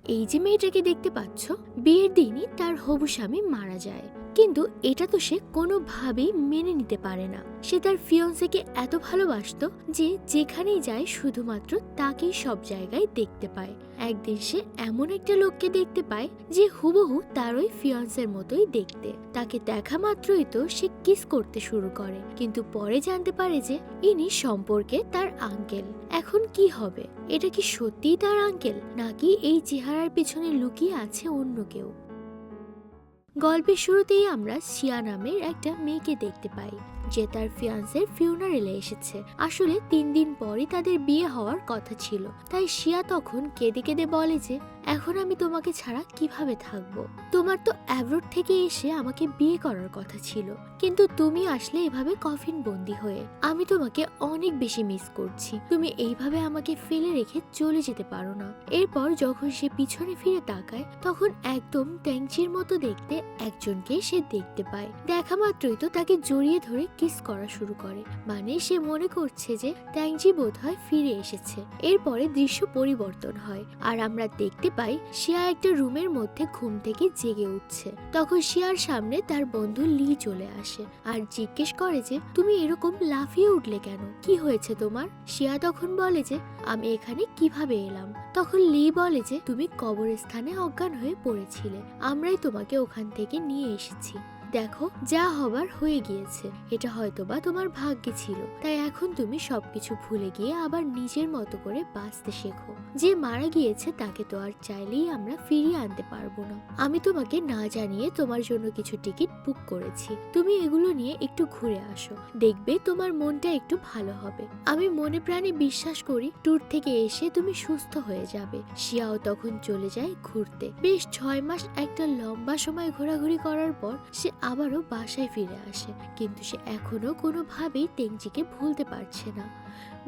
এই যে মেয়েটাকে দেখতে পাচ্ছ, বিয়ের দিনই তার হবু স্বামী মারা যায়, কিন্তু এটা তো সে কোনোভাবেই মেনে নিতে পারে না। সে তার ফিয়ন্সেকে এত ভালোবাসতো যে যেখানেই যায় শুধুমাত্র তাকেই সব জায়গায় দেখতে পায়। একদিন সে এমন একটা লোককে দেখতে পায় যে হুবহু তার ওই ফিয়ন্সের মতোই দেখতে। তাকে দেখা মাত্রই তো সে কিস করতে শুরু করে, কিন্তু পরে জানতে পারে যে ইনি সম্পর্কে তার আঙ্কেল। এখন কি হবে? এটা কি সত্যিই তার আঙ্কেল, নাকি এই চেহারার পেছনে লুকিয়ে আছে অন্য কেউ? গল্পের শুরুতেই আমরা শিয়া নামের একটা মেয়েকে দেখতে পাই যে তার ফিয়ান্সের ফিউনারেলে এসেছে। আসলে 3 দিন পরই তাদের বিয়ে হওয়ার কথা ছিল, তাই শিয়া তখন কেঁদে কেঁদে বলে যে এখন আমি তোমাকে ছাড়া কিভাবে থাকবো? তোমার তো অ্যাব্রোড থেকে এসে আমাকে বিয়ে করার কথা ছিল, কিন্তু তুমি আসলে এভাবে কফিন বন্দি হয়ে। আমি তোমাকে অনেক বেশি মিস করছি। তুমি এইভাবে আমাকে ফেলে রেখে চলে যেতে পারো না। এরপর যখন সে পিছনে ফিরে তাকায়, তখন একদম ট্যাংচির মতো দেখতে একজনকে সে দেখতে পায়। দেখা মাত্রই তো তাকে জড়িয়ে ধরে কিস করা শুরু করে, মানে সে মনে করছে যে ট্যাংচি বোধহয় ফিরে এসেছে। এরপরে দৃশ্য পরিবর্তন হয় আর আমরা দেখতে পাই শিয়া একটা রুমের মধ্যে ঘুম থেকে জেগে উঠছে। তখন শিয়ার সামনে তার বন্ধু লি চলে আসে আর জিজ্ঞেস করে যে তুমি এরকম লাফিয়ে উঠলে কেন? কি হয়েছে তোমার? শিয়া তখন বলে যে আমি এখানে কিভাবে এলাম? তখন লি বলে যে তুমি কবরস্থানে অজ্ঞান হয়ে পড়েছিলে, আমরাই তোমাকে ওখান থেকে নিয়ে এসেছি। দেখো, যা হবার হয়ে গিয়েছে। এটা হয়তোবা তোমার ভাগ্যে ছিল, তাই এখন তুমি সবকিছু ভুলে গিয়ে আবার নিজের মতো করে বাঁচতে শেখো। যে মারা গিয়েছে তাকে তো আর চাইলেই আমরা ফিরিয়ে আনতে পারবো না। আমি তোমাকে না জানিয়ে তোমার জন্য কিছু টিকিট বুক করেছি, তুমি এগুলো নিয়ে একটু ঘুরে আসো, দেখবে তোমার মনটা একটু ভালো হবে। আমি মনে প্রাণে বিশ্বাস করি ট্যুর থেকে এসে তুমি সুস্থ হয়ে যাবে। শিয়াও তখন চলে যায় ঘুরতে। বেশ 6 মাস একটা লম্বা সময় ঘোরাঘুরি করার পর সে আবারও বাসায় ফিরে আসে, কিন্তু সে এখনো কোনোভাবেই টেংজিকে ভুলতে পারছে না।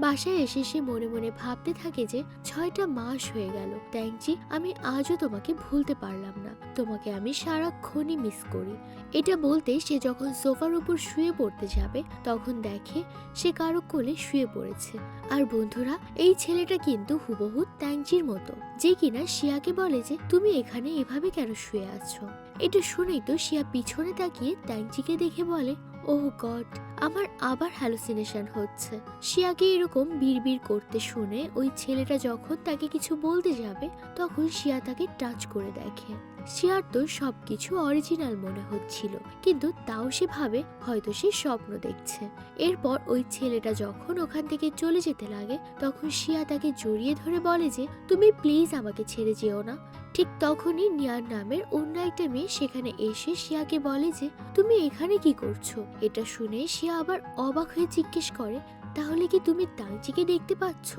বাসায় এসে সে মনে মনে ভাবতে থাকে যে 6টা মাস হয়ে গেল ট্যাংজি, আমি আজও তোমাকে ভুলতে পারলাম না। তোমাকে আমি সারাক্ষণই মিস করি। এটা বলতে সে যখন সোফার উপর শুয়ে পড়তে যাবে, তখন দেখে সে কারো কোলে শুয়ে পড়েছে। আর বন্ধুরা, এই ছেলেটা কিন্তু হুবহু ট্যাংজির মতো, যে কিনা শিয়াকে বলে যে তুমি এখানে এভাবে কেন শুয়ে আছো। এটা শুনেই তো শিয়া পিছনে তাকিয়ে ট্যাংজিকে দেখে বলে ওহ গড, আমার আবার হ্যালুসিনেশন হচ্ছে। শিয়াকে এরকম বিড়বিড় করতে শুনে ওই ছেলেটা যখন তাকে কিছু বলতে যাবে, তখন শিয়া তাকে টাচ করে দেখে। শিয়ার তো সবকিছু অরিজিনাল মনে হচ্ছিল, কিন্তু তাও সে ভাবে হয়তো সে স্বপ্ন দেখছে। এরপর ওই ছেলেটা যখন ওখান থেকে চলে যেতে লাগে, তখন শিয়া তাকে জড়িয়ে ধরে বলে যে তুমি প্লিজ আমাকে ছেড়ে যেও না। ঠিক তখনই নিয়ার নামের অন্য একটা মেয়ে সেখানে এসে শিয়াকে বলে যে তুমি এখানে কি করছো? এটা শুনে শিয়া আবার অবাক হয়ে জিজ্ঞেস করে তাহলে কি তুমি ট্যাংচিকে দেখতে পাচ্ছ?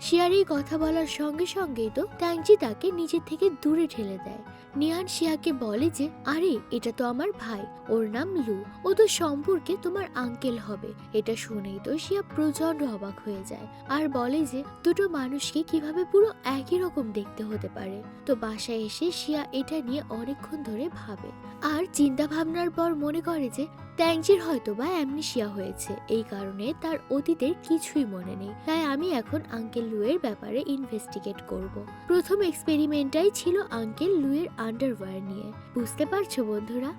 শিয়ার এই কথা বলার সঙ্গে সঙ্গেই তো ট্যাংচি তাকে নিজের থেকে দূরে ঠেলে দেয়। নিয়ান শিয়াকে বলে যে আরে এটা তো আমার ভাই, ওর নাম লু, ও তো সম্পর্কে তোমার আঙ্কেল হবে। এটা শুনেই তো শিয়া প্রচন্ড অবাক হয়ে যায় আর বলে যে দুটো মানুষকে কিভাবে পুরো একই রকম দেখতে হতে পারে। তো বাসায় এসে শিয়া এটা নিয়ে অনেকক্ষণ ধরে ভাবে আর চিন্তা ভাবনার পর মনে করে যে ট্যাংচির হয়তো বা অ্যামনেশিয়া হয়েছে, এই কারণে তার অতীতের কিছুই মনে নেই। তাই আমি এখন আঙ্কেল লুয়ের ব্যাপারে ইনভেস্টিগেট করব। প্রথম এক্সপেরিমেন্টটাই ছিল আঙ্কেল লুয়ের আন্ডারওয়্যার নিয়ে। বুঝতে পারছো বন্ধুরা,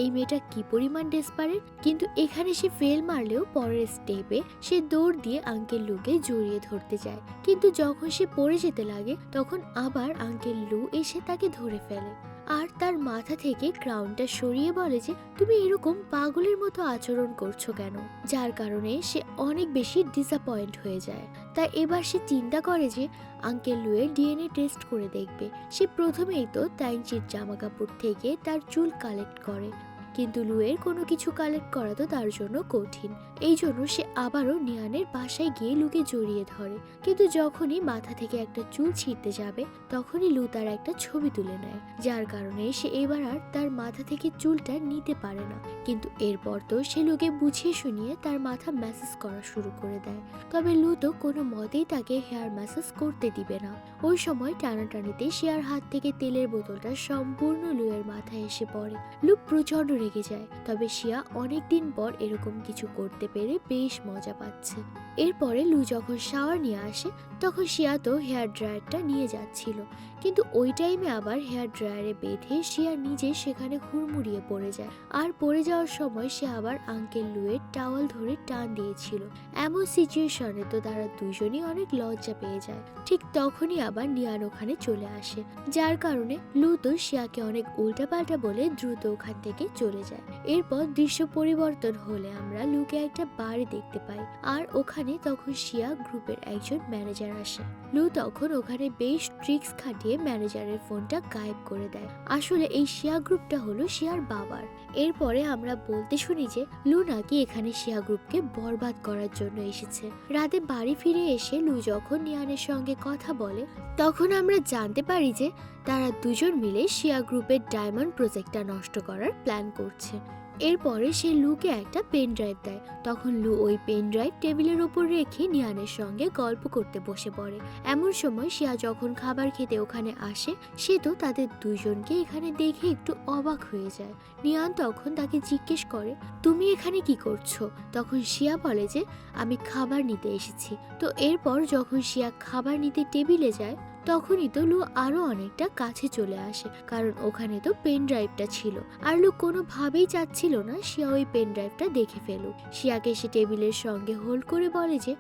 এই মেয়েটা কি পরিমাণ ডেসপারেট। কিন্তু এখানে সে ফেল মারলেও পরের স্টেপে সে দৌড় দিয়ে আঙ্কেল লুকে জড়িয়ে ধরতে যায়, কিন্তু যখন সে পড়ে যেতে লাগে তখন আবার আঙ্কেল লু এসে তাকে ধরে ফেলে আর তার মাথা থেকে ক্রাউনটা সরিয়ে বলে যে তুমি এরকম পাগলের মতো আচরণ করছো কেন, যার কারণে সে অনেক বেশি ডিসঅ্যাপয়েন্ট হয়ে যায়। তাই এবার সে চিন্তা করে যে আঙ্কেল লুয়ের ডিএনএ টেস্ট করে দেখবে। সে প্রথমেই তো ট্যাংচির জামা কাপড় থেকে তার চুল কালেক্ট করে, কিন্তু লুয়ের কোনো কিছু কালেক্ট করা তো তার জন্য কঠিন। এই জন্য সে আবারও নিয়ানের বাসায় গিয়ে লুকে জড়িয়ে ধরে, কিন্তু যখনই মাথা থেকে একটা চুল ছিঁড়তে যাবে তখনই লু তার একটা ছবি তুলে নেয়, যার কারণে সে এবার আর তার মাথা থেকে চুলটা নিতে পারে না। কিন্তু এরপর তো সে লুকে বুঝিয়ে শুনিয়ে তার মাথা ম্যাসেজ করা শুরু করে দেয়। তবে লু তো কোনো মতেই তাকে হেয়ার ম্যাসেজ করতে দিবে না। ওই সময় টানাটানিতে শিয়ার হাত থেকে তেলের বোতলটা সম্পূর্ণ লুয়ের মাথায় এসে পড়ে। লু প্রচন্ড রেগে যায়, তবে শিয়া অনেকদিন পর এরকম কিছু করতে পেরে বেশ মজা পাচ্ছে। এরপরে লু যখন শাওয়ার নিয়ে আসে তখন শিয়া তো হেয়ার ড্রায়ারটা নিয়ে যাচ্ছিল, কিন্তু ওই টাইমে আবার হেয়ার ড্রায়ারে বেঁধে শিয়া নিজে সেখানে হুড়মুড়িয়ে পড়ে যায়। আর পড়ে যাওয়ার সময় সে আবার আঙ্কেল লুয়ের টাওয়াল ধরে টান দিয়েছিল। এমন সিচুয়েশনে তো তারা দুজনই অনেক লজ্জা পেয়ে যায়। ঠিক তখনই আবার নিয়ান ওখানে চলে আসে, যার কারণে লু তো শিয়াকে অনেক উল্টাপাল্টা বলে দ্রুত ওখান থেকে চলে যায়। এরপর দৃশ্য পরিবর্তন হলে আমরা লুকে একটা বারে দেখতে পাই, আর ওখানে তখন শিয়া গ্রুপের একজন ম্যানেজার আসে। লু তখন ওখানে বেশ ট্রিক্স খাটিয়ে ম্যানেজারের ফোনটা গায়েব করে দেয়। আসলে এই শিয়া গ্রুপটা হলো শিয়ার বাবার। এরপরে আমরা বলতে শুনি যে লু নাকি এখানে শিয়া গ্রুপকে বরবাদ করার জন্য এসেছে। রাতে বাড়ি ফিরে এসে লু যখন নিয়ানের সঙ্গে কথা বলে তখন আমরা জানতে পারি যে তারা দুজন মিলে শিয়া গ্রুপের ডায়মন্ড প্রজেক্টটা নষ্ট করার প্ল্যান করছে। এরপরে সে লুকে একটা পেন ড্রাইভ দেয়। তখন লু ওই পেন ড্রাইভ টেবিলের উপর রেখে নিয়ানের সঙ্গে গল্প করতে বসে পড়ে। এমন সময় শিয়া যখন খাবার খেতে ওখানে আসে সে তো তাদের দুজনকে এখানে দেখে একটু অবাক হয়ে যায়। নিয়ান তখন তাকে জিজ্ঞেস করে, তুমি এখানে কি করছো? তখন শিয়া বলে যে আমি খাবার নিতে এসেছি। তো এরপর যখন শিয়া খাবার নিতে টেবিলে যায় তখনই তো লু আরো অনেকটা কাছে চলে আসে, কারণ ওখানে তো পেন ড্রাইভটা ছিল। আর লু কোনোভাবেই চাচ্ছিল না শিয়া ওই পেন ড্রাইভটা দেখে ফেলুক। শিয়াকে সে টেবিলের সঙ্গে হোল্ড করে বলে যে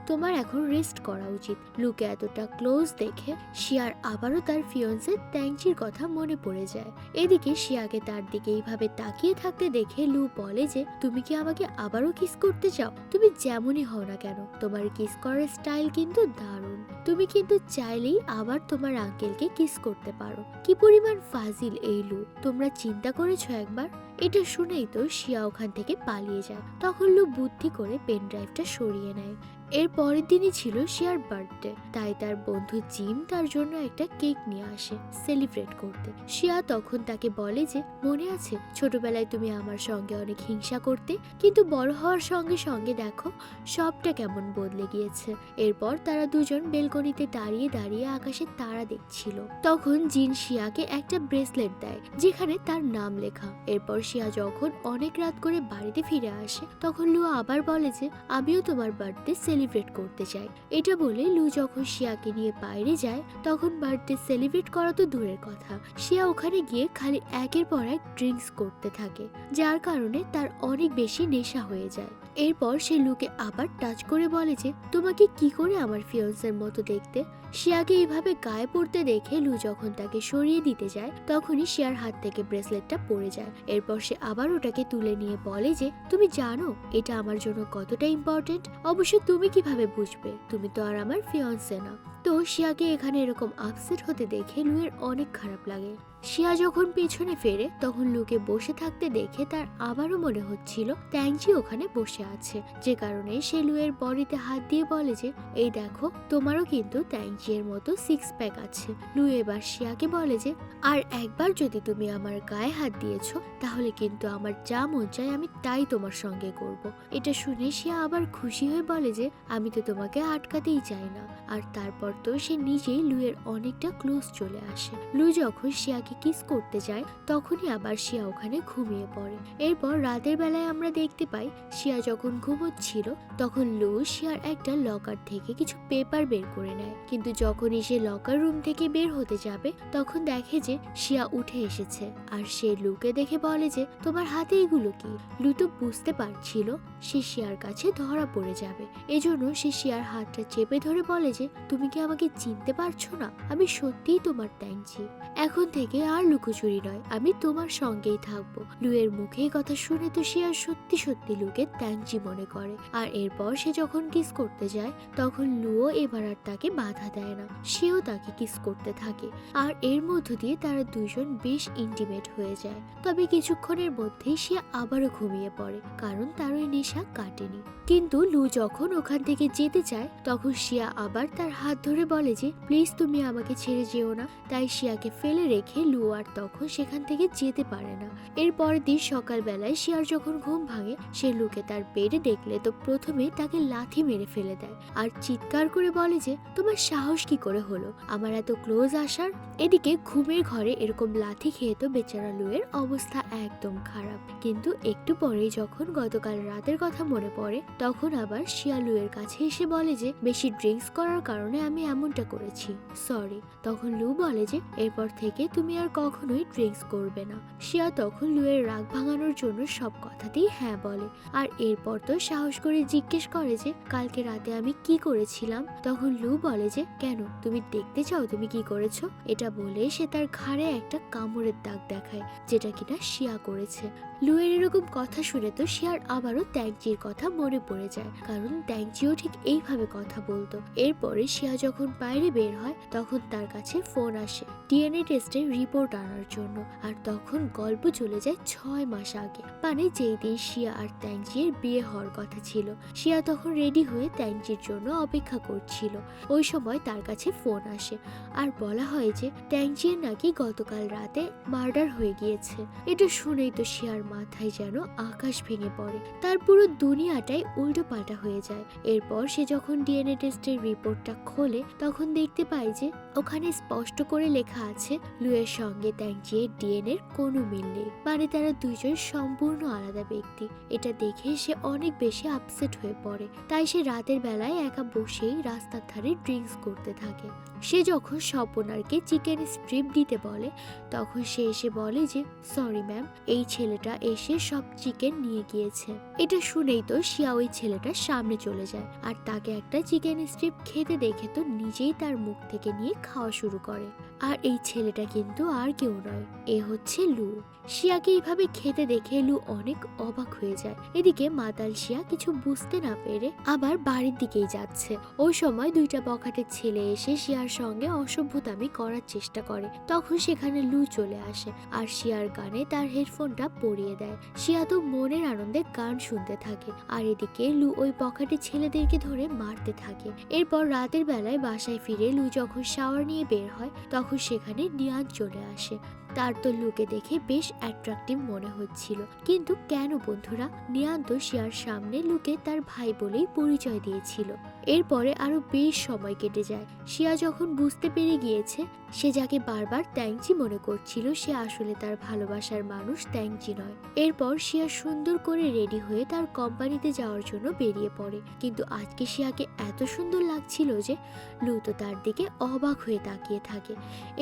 তোমার এখন রেস্ট করা উচিত। লুকে এতটা ক্লোজ দেখে শিয়ার আবারও তার ফিয়ন্সে ট্যাংচির কথা মনে পড়ে যায়। এদিকে শিয়াকে তার দিকে এইভাবে তাকিয়ে থাকতে দেখে লু বলে যে তুমি কি আমাকে আবারও কিস করতে চাও? তুমি যেমনই হও না কেন তোমার কিস করার স্টাইল কিন্তু দারুণ। তুমি কিন্তু চাইলেই আবার তোমার আঙ্কেলকে কিস করতে পারো। কি পরিমাণ ফাজিল এই লু, তোমরা চিন্তা করেছো একবার? এটা শুনেই তো শিয়া ওখান থেকে পালিয়ে যায়। তখন লু বুদ্ধি করে পেন ড্রাইভটা সরিয়ে নেয়। এর পরের দিনই ছিল শিয়ার বার্থডে, তাই তার বন্ধু জিম তার জন্য একটা কেক নিয়ে আসে সেলিব্রেট করতে। শিয়া তখন তাকে বলে যে মনে আছে ছোটবেলায় তুমি আমার সঙ্গে অনেক হিংসা করতে, কিন্তু বড় হওয়ার সঙ্গে সঙ্গে দেখো সবটা কেমন বদলে গিয়েছে। এরপর তারা দুজন বেলকনিতে দাঁড়িয়ে দাঁড়িয়ে আকাশে তারা দেখছিল। তখন জিন শিয়াকে একটা ব্রেসলেট দেয় যেখানে তার নাম লেখা। এরপর শিয়া যখন অনেক রাত করে বাড়িতে ফিরে আসে তখন লু আবার বলে যে আমিও তোমার বার্থডে সেলিব্রেট করতে চাই। এটা বলে লু যখন শিয়াকে নিয়ে বাইরে যায় তখন বার্থডে সেলিব্রেট করা তো দূরের কথা, শিয়া ওখানে গিয়ে খালি একের পর এক ড্রিঙ্কস করতে থাকে, যার কারণে তার অনেক বেশি নেশা হয়ে যায়। এরপর সে লুকে আবার টাচ করে বলে যে তোমাকে কি করে আমার ফিয়ন্সের মতো দেখতে। শিয়াকে এইভাবে গায়ে পড়তে দেখে লু যখন তাকে সরিয়ে দিতে যায় তখনই শিয়ার হাত থেকে ব্রেসলেটটা পড়ে যায়। এরপর সে আবার ওটাকে তুলে নিয়ে বলে যে তুমি জানো এটা আমার জন্য কতটা ইম্পর্টেন্ট? অবশ্য তুমি কিভাবে বুঝবে, তুমি তো আর আমার ফিয়ন্সে না। তো শিয়াকে এখানে এরকম আপসেট হতে দেখে লুয়ের অনেক খারাপ লাগে। শিয়া যখন পেছনে ফেরে তখন লুকে বসে থাকতে দেখে তার আবারও মনে হচ্ছিল ট্যাংচি ওখানে বসে আছে, যে কারণে সে লুয়ের বডিতে হাত দিয়ে বলে যে এই দেখো তোমারও কিন্তু ট্যাংচি এর মতো সিক্স প্যাক আছে। লু এবার শিয়াকে বলে যে আর একবার যদি তুমি আমার গায়ে হাত দিয়েছো তাহলে কিন্তু আমার যা মন চায় আমি তাই তোমার সঙ্গে করব। এটা শুনে শিয়া আবার খুশি হয়ে বলে যে আমি তো তোমাকে আটকাতেই চাই না। আর তারপর তো সে নিজেই লুয়ের অনেকটা ক্লোজ চলে আসে। লু যখন শিয়াকে কিস করতে যায় তখনই আবার শিয়া ওখানে ঘুমিয়ে পড়ে। এরপর রাতের বেলায় আমরা দেখতে পাই শিয়া যখন ঘুমোচ্ছিল তখন লু শিয়ার একটা লকার থেকে কিছু পেপার বের করে নেয়, কিন্তু যখনই সে লকার রুম থেকে বের হতে যাবে তখন দেখে যে শিয়া উঠে এসেছে। আর সে লুকে দেখে বলে যে তোমার হাতে এগুলো কি? লু তো বুঝতে পারছিল সে শিয়ার কাছে ধরা পড়ে যাবে, এজন্য সে শিয়ার হাতটা চেপে ধরে বলে যে তুমি কি আমাকে চিনতে পারছো না? আমি সত্যিই তোমার ট্যাংচি, এখন থেকে আর লুকোচুরি নয়, আমি তোমার সঙ্গেই থাকবো। লুয়ের মুখে কথা শুনে তো শিয়া সত্যি সত্যি লুকে ট্যাংচি মনে করে। আর এরপর সে যখন কিস করতে যায় তখন লুও এবার আর তাকে বাধা দেয় না, সেও তাকে কিস করতে থাকে। আর এর মধ্য দিয়ে তারা দুজন বেশ ইন্টিমেট হয়ে যায়। তবে কিছুক্ষণের মধ্যেই সে আবারও ঘুমিয়ে পড়ে, কারণ তার ওই নেশা কাটেনি। কিন্তু লু যখন ওখান থেকে যেতে চায় তখন শিয়া আবার তার হাত ধরে বলে যে প্লিজ তুমি আমাকে ছেড়ে যেও না। তাই শিয়াকে ফেলে রেখে লু আর তখন সেখান থেকে যেতে পারে না। এর পরের দিন সকালবেলায় শিয়ার যখন ঘুম ভাঙে, সে লুকে তার বেডে দেখলে তো প্রথমে তাকে লাথি মেরে ফেলে দেয় আর চিৎকার করে বলে যে তোমার সাহস কি করে হলো আমার এত ক্লোজ আসার। এদিকে ঘুমের ঘরে এরকম লাথি খেয়ে তো বেচারা লুয়ের অবস্থা একদম খারাপ। কিন্তু একটু পরেই যখন গতকাল রাতের কথা মনে পড়ে, তখন আবার শিয়া লুয়ের কাছে এসে বলে যে বেশি ড্রিঙ্কস করার কারণে আমি এমনটা করেছি, সরি। তখন লু বলে যে এরপর থেকে তুমি আর কখনোই ড্রিঙ্কস করবে না। শিয়া তখন লুয়ের রাগ ভাঙানোর জন্য সব কথাতেই হ্যাঁ বলে আর এরপর তো সাহস করে জিজ্ঞেস করে যে কালকে রাতে আমি কি করেছিলাম। তখন লু বলে যে কেন, তুমি দেখতে চাও তুমি কি করেছো? এটা বলে সে তার ঘাড়ে একটা কামড়ের দাগ দেখায়, যেটা কিনা শিয়া করেছে। লুয়ের এরকম কথা শুনে তো শিয়ার আবারও ট্যাংচির কথা মনে পড়ে যায়, কারণ ট্যাংচিও ঠিক এইভাবে কথা বলতো। এরপরে শিয়া যখন বাইরে বের হয় তখন তার কাছে ফোন আসে ডিএনএ টেস্টের রিপোর্ট আনার জন্য। আর তখন গল্প চলে যায় 6 মাস আগে, মানে যেই দিন শিয়া আর ট্যাংচির বিয়ে হওয়ার কথা ছিল। শিয়া তখন রেডি হয়ে ট্যাংচির জন্য অপেক্ষা করছিল। ওই সময় তার কাছে ফোন আসে আর বলা হয় যে ট্যাংচির নাকি গতকাল রাতে মার্ডার হয়ে গিয়েছে। এটা শুনেই তো শিয়ার মাথায় যেন আকাশ ভেঙে পড়ে, তার পুরো দুনিয়াটাই উল্টো পাল্টা হয়ে যায়। এরপর সে যখন ডিএনএ টেস্টের রিপোর্টটা খোলে তখন দেখতে পায় যে ওখানে স্পষ্ট করে লেখা আছে লুয়ের সঙ্গে ট্যাংচির ডিএনএর কোনো মিল নেই, মানে তারা দুইজন সম্পূর্ণ আলাদা ব্যক্তি। এটা দেখে সে অনেক বেশি আপসেট হয়ে পড়ে, তাই সে রাতের বেলায় একা বসেই রাস্তার ধারে ড্রিঙ্কস করতে থাকে। সে যখন স্বপনারকে চিকেন স্ট্রিপ দিতে বলে তখন সে এসে বলে যে সরি ম্যাম, এই ছেলেটা এসে সব চিকেন নিয়ে গিয়েছে। এটা শুনেই তো শিয়া ওই ছেলেটার সামনে চলে যায় আর তাকে একটা চিকেন স্ট্রিপ খেতে দেখে তো নিজেই তার মুখ থেকে নিয়ে খাওয়া শুরু করে। আর এই ছেলেটা কিন্তু আর কেউ নয়, এ হচ্ছে লু। শিয়াকে এইভাবে খেতে দেখে লু অনেক অবাক হয়ে যায়। এদিকে মাতাল শিয়া কিছু বুঝতে না পেরে আবার বাড়ির দিকেই যাচ্ছে। ওই সময় দুইটা বখাটের ছেলে এসে শিয়ার সঙ্গে অসভ্যতামি করার চেষ্টা করে। তখন সেখানে লু চলে আসে আর শিয়ার গানে তার হেডফোনটা পরিয়ে দেয়। শিয়া তো মনের আনন্দে গান শুনতে থাকে আর এদিকে লু ওই বখাটে ছেলেদেরকে ধরে মারতে থাকে। এরপর রাতের বেলায় বাসায় ফিরে লু যখন শাওয়ার নিয়ে বের হয় তখন সেখানে নিয়ান চলে আসে। তার তো লুকে দেখে বেশ অ্যাট্রাকটিভ মনে হচ্ছিল, কিন্তু কেন বন্ধুরা, নিয়ান তো শিয়ার সামনে লুকে তার ভাই বলেই পরিচয় দিয়েছিল। এরপরে আরো বেশ সময় কেটে যায়। শিয়া যখন বুঝতে পেরে গিয়েছে সে যাকে বারবার ট্যাংচি মনে করছিল সে আসলে তার ভালোবাসার মানুষ ট্যাংচি নয়। এরপর শিয়া সুন্দর করে রেডি হয়ে তার কোম্পানিতে যাওয়ার জন্য বেরিয়ে পড়ে, কিন্তু আজকে শিয়াকে এত সুন্দর লাগছিল যে লু তো তার দিকে অবাক হয়ে তাকিয়ে থাকে।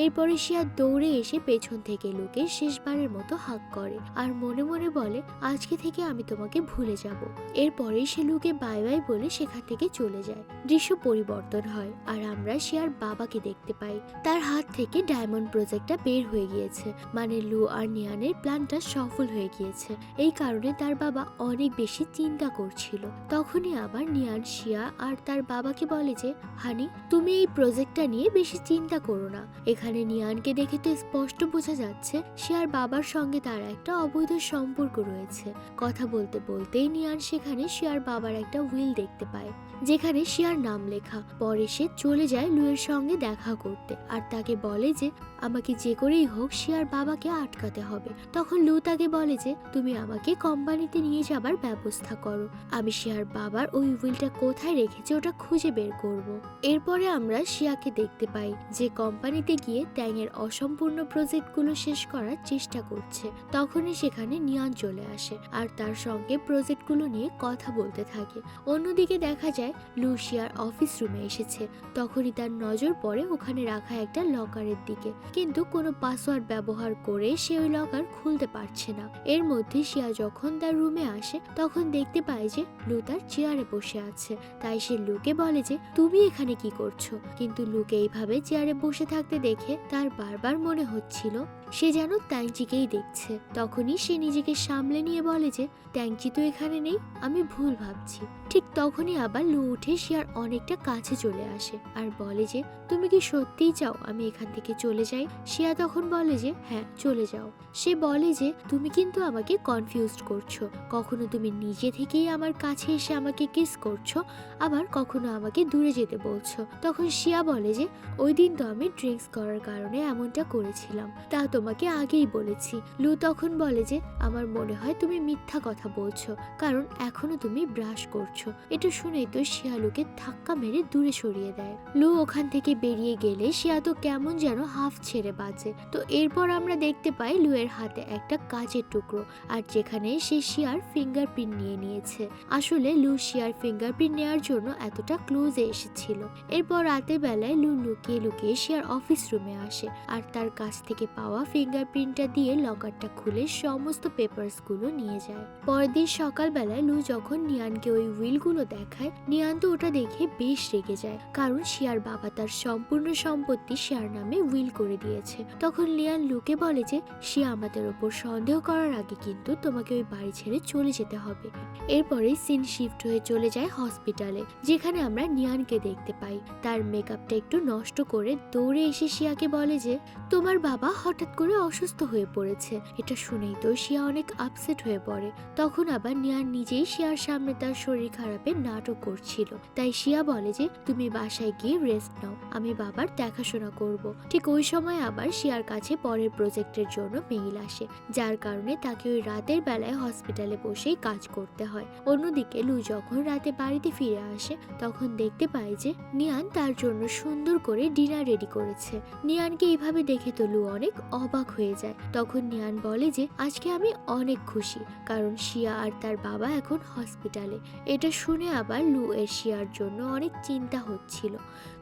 এরপরে শিয়া দৌড়ে এসে পেছন থেকে লুকে শেষবারের মতো হাক করে আর মনে মনে বলে আজকে থেকে আমি তোমাকে ভুলে যাব। এরপরে সে লুকে বাই বাই বলে সেখান থেকে চলে যায়। দৃশ্য পরিবর্তন হয় আর আমরা শিয়ার বাবাকে দেখতে পাই। তার হাত থেকে ডায়মন্ড প্রজেক্টটা বের হয়ে গিয়েছে, মানে লু আর নিয়ানের প্ল্যানটা সফল হয়ে গিয়েছে। এই কারণে তার বাবা অনেক বেশি চিন্তা করছিল। তখনই আবার নিয়ান শিয়া আর তার বাবাকে বলে যে হানি, তুমি এই প্রজেক্টটা নিয়ে বেশি চিন্তা করো না। এখানে নিয়ানকে দেখে তো স্পষ্ট বোঝা যাচ্ছে শিয়ার বাবার সঙ্গে তার একটা অবৈধ সম্পর্ক রয়েছে। কথা বলতে বলতেই নিয়ান সেখানে শিয়ার বাবার একটা উইল দেখতে পায় যেখানে শিয়ার নাম লেখা। পরে সে চলে যায় লুয়ের সঙ্গে দেখা করতে আর তাকে বলে যে আমাকে যে করেই হোক শিয়ার বাবাকে আটকাতে হবে। তখন লু তাকে বলে যে তুমি আমাকে কোম্পানিতে নিয়ে যাবার ব্যবস্থা করো, আমি শিয়ার বাবার ওই উইলটা কোথায় রেখেছে ওটা খুঁজে বের করব। এরপরে আমরা শিয়াকে দেখতে পাই যে কোম্পানিতে গিয়ে ট্যাংয়ের অসম্পূর্ণ প্রজেক্টগুলো শেষ করার চেষ্টা করছে। তখনই সেখানে নিয়ান চলে আসে আর তার সঙ্গে প্রজেক্টগুলো নিয়ে কথা বলতে থাকে। অন্যদিকে দেখা যায় লু শিয়ার অফিস রুমে এসেছে। তখনই তার নজর পড়ে ওখানে রাখা একটা লকারের দিকে, কিন্তু কোনো পাসওয়ার্ড ব্যবহার করে সে ওই লকার খুলতে পারছে না। এর মধ্যে শিয়া যখন তার রুমে আসে তখন দেখতে পায় যে লু তার চেয়ারে বসে আছে। তাই সে লুকে বলে যে তুমি এখানে কি করছো, কিন্তু লুকে এইভাবে চেয়ারে বসে থাকতে দেখে তার বারবার মনে হচ্ছিল সে যেন ট্যাংচিকেই দেখছে। তখনই সে নিজেকে সামলে নিয়ে বলে যে ট্যাংচি তো এখানে নেই, আমি ভুল ভাবছি। ঠিক তখনই আবার লু উঠে শিয়ার অনেকটা কাছে চলে আসে আর বলে যে তুমি কি সত্যিই চাও আমি এখান থেকে চলে যাই? শিয়া তখন বলে যে হ্যাঁ চলে যাও। সে বলে যে তুমি কিন্তু আমাকে কনফিউজড করছো, কখনো তুমি নিজে থেকেই আমার কাছে এসে আমাকে কিস করছো, আবার কখনো আমাকে দূরে যেতে বলছো। তখন শিয়া বলে যে ওই দিন তো আমি ড্রিঙ্কস করার কারণে এমনটা করেছিলাম, তা তোমাকে আগেই বলেছি। লু তখন বলে যে আমার মনে হয় তুমি মিথ্যা কথা বলছো, কারণ এখনো তুমি ব্রাশ করছো। এটা শুনেই তো শিয়া লুকে ধাক্কা মেরে দূরে সরিয়ে দেয়। লু ওখান থেকে বেরিয়ে গেলে শিয়া তো কেমন যেন হাফ ছেড়ে বাজে। তো এরপর আমরা দেখতে পাই লুয়ের হাতে একটা কাচের টুকরো, আর যেখানে সে শিয়ার ফিঙ্গারপ্রিন্ট নিয়ে নিয়েছে। আসলে লু শিয়ার ফিঙ্গারপ্রিন্ট নেওয়ার জন্য এতটা ক্লোজে এসেছিল। এরপর রাতের বেলায় লু লুকিয়ে লুকিয়ে শিয়ার অফিস রুমে আসে আর তার কাছ থেকে পাওয়া ফিঙ্গারপ্রিন্টটা দিয়ে লকারটা খুলে সমস্ত পেপারস গুলো নিয়ে যায়। পরের দিন সকালবেলায় লু যখন নিয়ানকে ওই উইলগুলো দেখায়, নিয়ান তো ওটা দেখে বেশ রেগে যায়, কারণ শিয়ার বাবা তার সম্পূর্ণ সম্পত্তি শিয়ার নামে উইল করে দিয়েছে। তখন লিয়ান লুকে বলে যে শিয়া আমাদের ওপর সন্দেহ করার আগে কিন্তু তোমাকে ওই বাড়ি ছেড়ে চলে যেতে হবে। এরপরে সিন শিফট হয়ে চলে যায় হসপিটালে, যেখানে আমরা নিয়ানকে দেখতে পাই। তার মেকআপটা একটু নষ্ট করে দৌড়ে এসে শিয়াকে বলে যে তোমার বাবা হঠাৎ করে অসুস্থ হয়ে পড়েছে। এটা শুনেই তো শিয়া অনেক আপসেট হয়ে পড়ে। তখন আবার নিয়ান নিজেই শিয়ার সামনে তার শরীর খারাপের নাটক করছিল, তাই শিয়া বলে যে তুমি বাসায় গিয়ে রেস্ট নাও, আমি বাবার দেখাশোনা করব। ঠিক ওই সময় আবার শিয়ার কাছে পরের প্রজেক্টের জন্য মেইল আসে, যার কারণে তাকে ওই রাতের বেলায় হসপিটালে বসেই কাজ করতে হয়। অন্যদিকে লু যখন রাতে বাড়িতে ফিরে আসে তখন দেখতে পায় যে নিয়ান তার জন্য সুন্দর করে ডিনার রেডি করেছে। নিয়ানকে এইভাবে দেখে তো লু অনেক অবাক হয়ে যায়। তখন নিয়ান বলে যে আজকে আমি অনেক খুশি, কারণ শিয়া আর তার বাবা এখন হসপিটালে। এটা শুনে আবার লু এর শিয়ার জন্য অনেক চিন্তা হচ্ছিল।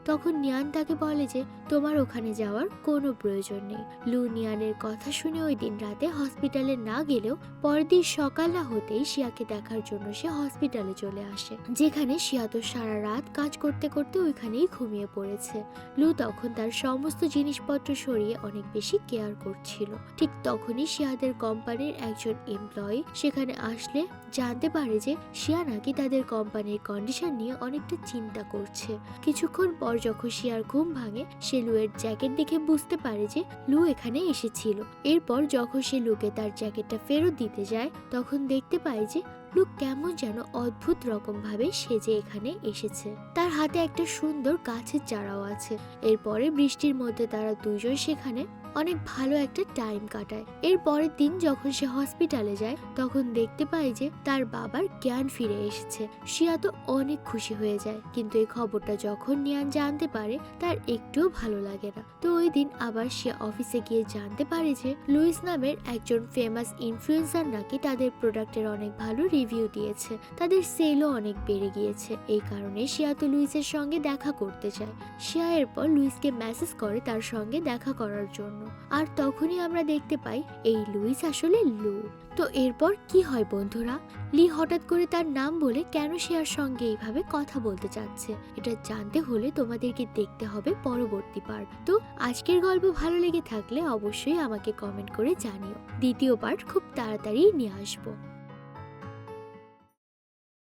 তখন নিয়ান তাকে বলে যে তোমার ওখানে যাওয়ার কোনো প্রয়োজন নেই। লু নিয়ানের কথা শুনে ওই দিন রাতে হসপিটালে না গেলেও পরের দিন সকাল না হতেই শিয়াকে দেখার জন্য সে হসপিটালে চলে আসে, যেখানে শিয়া তো সারা রাত কাজ করতে করতে ওইখানেই ঘুমিয়ে পড়েছে। লু তখন তার সমস্ত জিনিসপত্র সরিয়ে অনেক বেশি কেয়ার করছিল। ঠিক তখনই শিয়াদের কোম্পানির একজন এমপ্লয়ি সেখানে আসলে জানতে পারে যে শিয়া নাকি তাদের কোম্পানির কন্ডিশন নিয়ে অনেকটা চিন্তা করছে। কিছুক্ষণ পর যখন শিয়ার ঘুম ভাঙে, সে লুয়ের জ্যাকেট দেখে বুঝতে পারে যে লু এখানে এসেছিল। এরপর যখন সে লুকে তার জ্যাকেটটা ফেরত দিতে যায় তখন দেখতে পায় যে লু কেমন যেন অদ্ভুত রকম ভাবে সেজে এখানে এসেছে। তার হাতে একটা সুন্দর গাছের চারাও আছে। এরপরে বৃষ্টির মধ্যে তারা দুজন সেখানে অনেক ভালো একটা টাইম কাটায়। এর পরের দিন যখন সে হসপিটালে যায় তখন দেখতে পায় যে তার বাবার জ্ঞান ফিরে এসেছে। শিয়া তো অনেক খুশি হয়ে যায়, কিন্তু এই খবরটা যখন নিয়ান জানতে পারে তার একটুও ভালো লাগে না। তো ওই দিন আবার শিয়া অফিসে গিয়ে জানতে পারে যে লুইস নামের একজন ফেমাস ইনফ্লুয়েন্সার নাকি তাদের প্রোডাক্টের অনেক ভালো রিভিউ দিয়েছে, তাদের সেলও অনেক বেড়ে গিয়েছে। এই কারণে শিয়া তো লুইসের সঙ্গে দেখা করতে চায়। শিয়া এরপর লুইসকে মেসেজ করে তার সঙ্গে দেখা করার জন্য, আর তখনই আমরা দেখতে পাই এই লুইস আসলে লু। তো এরপর কি হয় বন্ধুরা? লি হঠাৎ করে তার নাম বলে কেন শিয়ার সঙ্গে এইভাবে কথা বলতে চাচ্ছে, এটা জানতে হলে তোমাদেরকে দেখতে হবে পরবর্তী পার্ট। তো আজকের গল্প ভালো লেগে থাকলে অবশ্যই আমাকে কমেন্ট করে জানিও। দ্বিতীয় পার্ট খুব তাড়াতাড়ি নিয়ে আসবো।